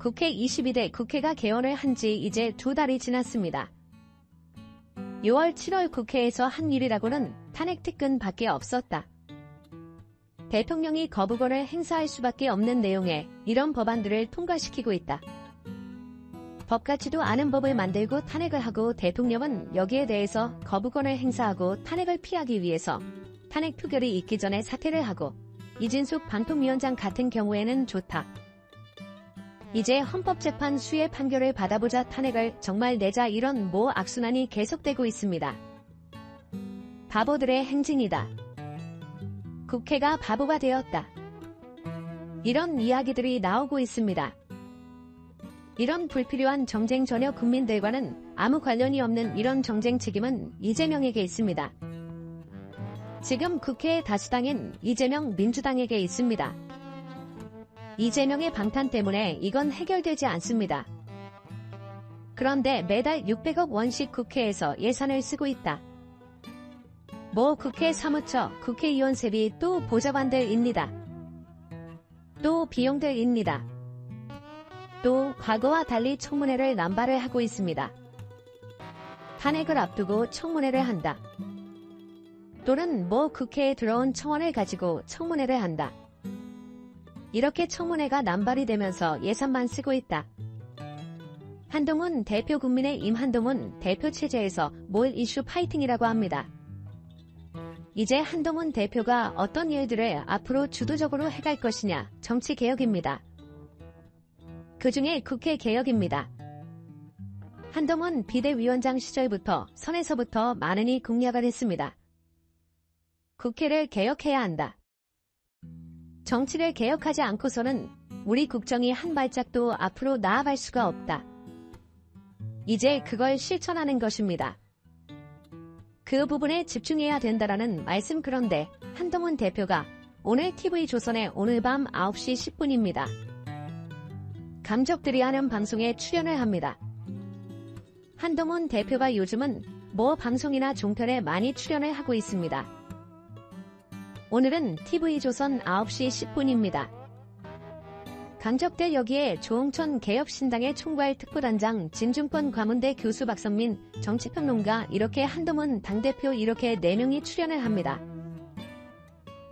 국회 22대 국회가 개원을 한 지 이제 2달이 지났습니다. 6월 7월 국회에서 한 일이라고는 탄핵 특근밖에 없었다. 대통령이 거부권을 행사할 수밖에 없는 내용의 이런 법안들을 통과시키고 있다. 법 같지도 않은 법을 만들고 탄핵을 하고 대통령은 여기에 대해서 거부권을 행사하고 탄핵을 피하기 위해서 탄핵 표결이 있기 전에 사퇴를 하고 이진숙 방통위원장 같은 경우에는 좋다. 이제 헌법재판 수의 판결을 받아보자 탄핵을 정말 내자 이런 악순환이 계속되고 있습니다. 바보들의 행진이다. 국회가 바보가 되었다. 이런 이야기들이 나오고 있습니다. 이런 불필요한 정쟁 전혀 국민들과는 아무 관련이 없는 이런 정쟁 책임은 이재명에게 있습니다. 지금 국회의 다수당인 이재명 민주당에게 있습니다. 이재명의 방탄 때문에 이건 해결되지 않습니다. 그런데 매달 600억 원씩 국회에서 예산을 쓰고 있다. 국회 사무처, 국회의원 세비 또 보좌관들입니다. 또 비용들입니다. 또 과거와 달리 청문회를 남발을 하고 있습니다. 탄핵을 앞두고 청문회를 한다. 또는 국회에 들어온 청원을 가지고 청문회를 한다. 이렇게 청문회가 남발이 되면서 예산만 쓰고 있다. 한동훈 대표 국민의힘 한동훈 대표 체제에서 이슈 파이팅이라고 합니다. 이제 한동훈 대표가 어떤 일들을 앞으로 주도적으로 해갈 것이냐 정치개혁입니다. 그중에 국회개혁입니다. 한동훈 비대위원장 시절부터 선에서부터 많으니 공약을 했습니다. 국회를 개혁해야 한다. 정치를 개혁하지 않고서는 우리 국정이 한 발짝도 앞으로 나아갈 수가 없다. 이제 그걸 실천하는 것입니다. 그 부분에 집중해야 된다라는 말씀. 그런데 한동훈 대표가 오늘 TV조선의 오늘 밤 9시 10분입니다. 감적들이 하는 방송에 출연을 합니다. 한동훈 대표가 요즘은 방송이나 종편에 많이 출연을 하고 있습니다. 오늘은 TV조선 9시 10분입니다. 강적대 여기에 조홍천 개혁신당의 총괄 특보단장 진중권 과문대 교수 박선민 정치평론가 이렇게 한동훈 당대표 이렇게 4명이 출연을 합니다.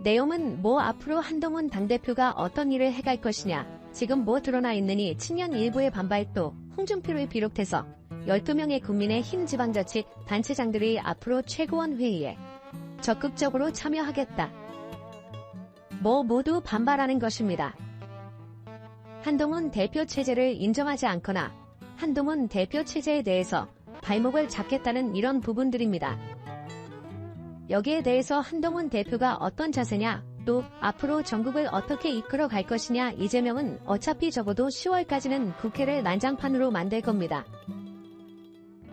내용은 앞으로 한동훈 당대표가 어떤 일을 해갈 것이냐 지금 드러나 있느니 친년 일부의 반발도 홍준표를 비롯해서 12명의 국민의힘 지방자치 단체장들이 앞으로 최고원 회의에 적극적으로 참여하겠다. 모두 반발하는 것입니다. 한동훈 대표 체제를 인정하지 않거나 한동훈 대표 체제에 대해서 발목을 잡겠다는 이런 부분들입니다. 여기에 대해서 한동훈 대표가 어떤 자세냐, 또 앞으로 전국을 어떻게 이끌어 갈 것이냐. 이재명은 어차피 적어도 10월까지는 국회를 난장판으로 만들 겁니다.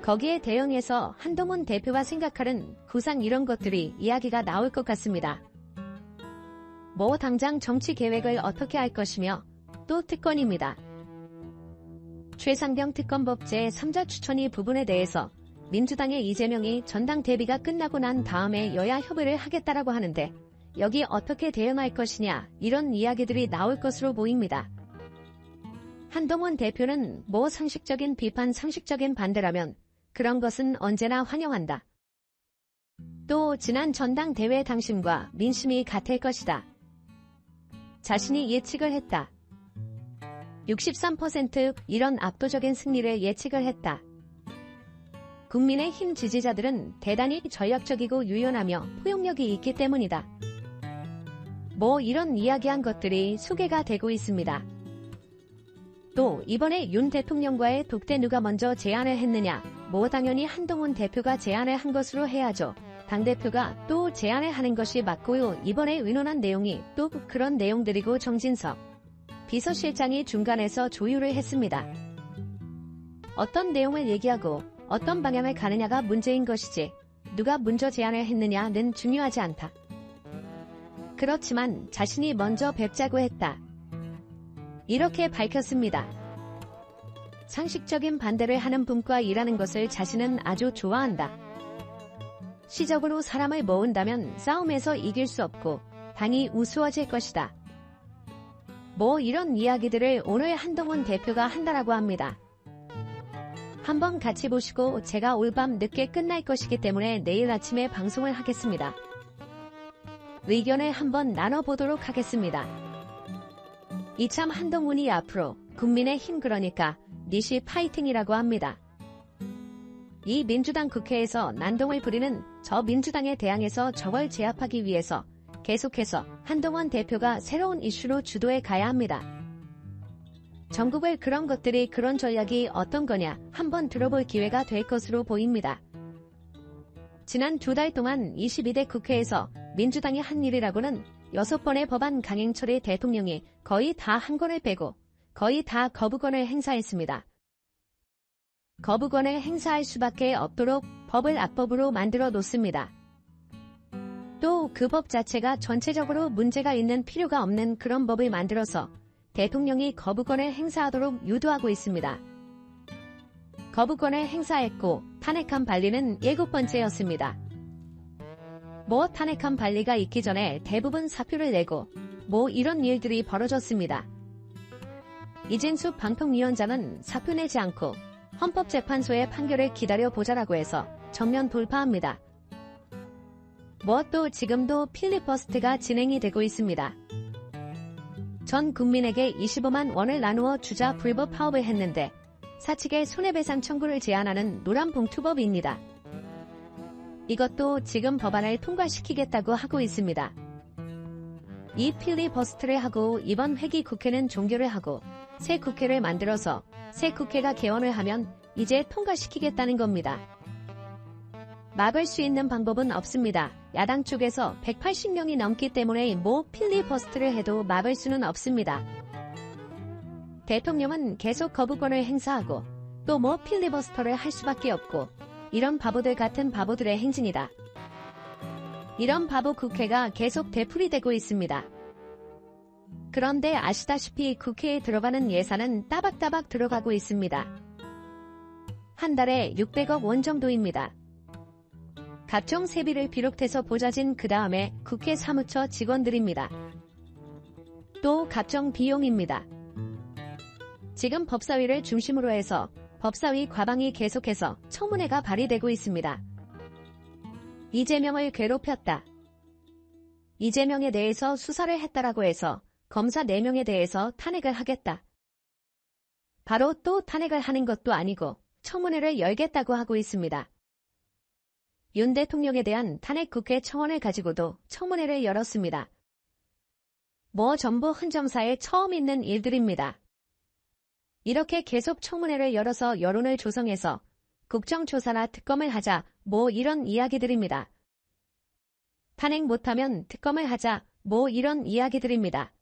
거기에 대응해서 한동훈 대표가 생각하는 구상 이런 것들이 이야기가 나올 것 같습니다. 당장 정치 계획을 어떻게 할 것이며 또 특권입니다. 최상병 특검법 제3자 추천위 부분에 대해서 민주당의 이재명이 전당대비가 끝나고 난 다음에 여야 협의를 하겠다라고 하는데 여기 어떻게 대응할 것이냐 이런 이야기들이 나올 것으로 보입니다. 한동훈 대표는 상식적인 비판 상식적인 반대라면 그런 것은 언제나 환영한다. 또 지난 전당대회 당심과 민심이 같을 것이다. 자신이 예측을 했다. 63% 이런 압도적인 승리를 예측을 했다. 국민의힘 지지자들은 대단히 전략적이고 유연하며 포용력이 있기 때문이다. 이런 이야기한 것들이 소개가 되고 있습니다. 또 이번에 윤 대통령과의 독대 누가 먼저 제안을 했느냐? 당연히 한동훈 대표가 제안을 한 것으로 해야죠. 당대표가 또 제안을 하는 것이 맞고요. 이번에 의논한 내용이 또 그런 내용들이고 정진석 비서실장이 중간에서 조율을 했습니다. 어떤 내용을 얘기하고 어떤 방향을 가느냐가 문제인 것이지 누가 먼저 제안을 했느냐는 중요하지 않다. 그렇지만 자신이 먼저 뵙자고 했다. 이렇게 밝혔습니다. 상식적인 반대를 하는 분과 일하는 것을 자신은 아주 좋아한다. 시적으로 사람을 모은다면 싸움에서 이길 수 없고 당이 우스워질 것이다. 뭐 이런 이야기들을 오늘 한동훈 대표가 한다라고 합니다. 한번 같이 보시고 제가 올밤 늦게 끝날 것이기 때문에 내일 아침에 방송을 하겠습니다. 의견을 한번 나눠보도록 하겠습니다. 이참 한동훈이 앞으로 국민의힘 그러니까 니시 파이팅이라고 합니다. 이 민주당 국회에서 난동을 부리는 저 민주당에 대항해서 저걸 제압하기 위해서 계속해서 한동훈 대표가 새로운 이슈로 주도해 가야 합니다. 전국의 그런 것들이 그런 전략이 어떤 거냐 한번 들어볼 기회가 될 것으로 보입니다. 지난 2달 동안 22대 국회에서 민주당이 한 일이라고는 6번의 법안 강행 처리 대통령이 거의 다 한 건을 빼고 거의 다 거부권을 행사했습니다. 거부권을 행사할 수밖에 없도록 법을 악법으로 만들어 놓습니다. 또 그 법 자체가 전체적으로 문제가 있는 필요가 없는 그런 법을 만들어서 대통령이 거부권을 행사하도록 유도하고 있습니다. 거부권을 행사했고 탄핵한 발리는 7번째였습니다. 뭐 탄핵한 발리가 있기 전에 대부분 사표를 내고 뭐 이런 일들이 벌어졌습니다. 이진숙 방통위원장은 사표 내지 않고 헌법재판소의 판결을 기다려보자라고 해서 정면 돌파합니다. 뭐 또 지금도 필리버스트가 진행이 되고 있습니다. 전 국민에게 25만 원을 나누어 주자 불법 파업을 했는데 사측의 손해배상 청구를 제한하는 노란봉투법입니다. 이것도 지금 법안을 통과시키겠다고 하고 있습니다. 이 필리버스트를 하고 이번 회기 국회는 종결을 하고 새 국회를 만들어서 새 국회가 개원을 하면 이제 통과시키겠다는 겁니다. 막을 수 있는 방법은 없습니다. 야당 쪽에서 180명이 넘기 때문에 뭐 필리버스트를 해도 막을 수는 없습니다. 대통령은 계속 거부권을 행사하고 또 뭐 필리버스터를 할 수밖에 없고 이런 바보들 같은 바보들의 행진이다. 이런 바보 국회가 계속 되풀이되고 있습니다. 그런데 아시다시피 국회에 들어가는 예산은 따박따박 들어가고 있습니다. 한 달에 600억 원 정도입니다. 각종 세비를 비롯해서 보좌진 그 다음에 국회 사무처 직원들입니다. 또 각종 비용입니다. 지금 법사위를 중심으로 해서 법사위 과방이 계속해서 청문회가 발의되고 있습니다. 이재명을 괴롭혔다. 이재명에 대해서 수사를 했다라고 해서 검사 4명에 대해서 탄핵을 하겠다. 바로 또 탄핵을 하는 것도 아니고 청문회를 열겠다고 하고 있습니다. 윤 대통령에 대한 탄핵 국회 청원을 가지고도 청문회를 열었습니다. 뭐 전부 헌정사에 처음 있는 일들입니다. 이렇게 계속 청문회를 열어서 여론을 조성해서 국정조사나 특검을 하자 뭐 이런 이야기들입니다. 탄핵 못하면 특검을 하자 뭐 이런 이야기들입니다.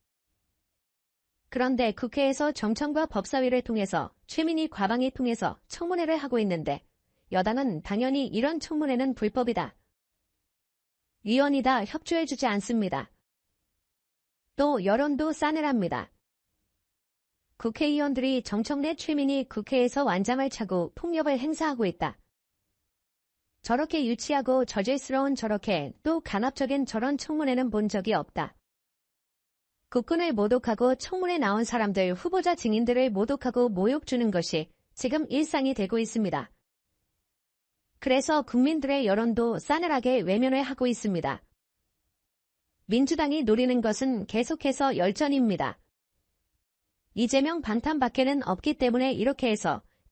그런데 국회에서 정청과 법사위를 통해서 최민희 과방이 통해서 청문회를 하고 있는데 여당은 당연히 이런 청문회는 불법이다. 위헌이다 협조해주지 않습니다. 또 여론도 싸늘합니다. 국회의원들이 정청래 최민희 국회에서 완장을 차고 폭력을 행사하고 있다. 저렇게 유치하고 저질스러운 저렇게 또 간압적인 저런 청문회는 본 적이 없다. 국군을 모독하고 청문회 나온 사람들 후보자 증인들을 모독하고 모욕 주는 것이 지금 일상이 되고 있습니다. 그래서 국민들의 여론도 싸늘하게 외면을 하고 있습니다. 민주당이 노리는 것은 계속해서 열전입니다. 이재명 방탄밖에는 없기 때문에 이렇게 해서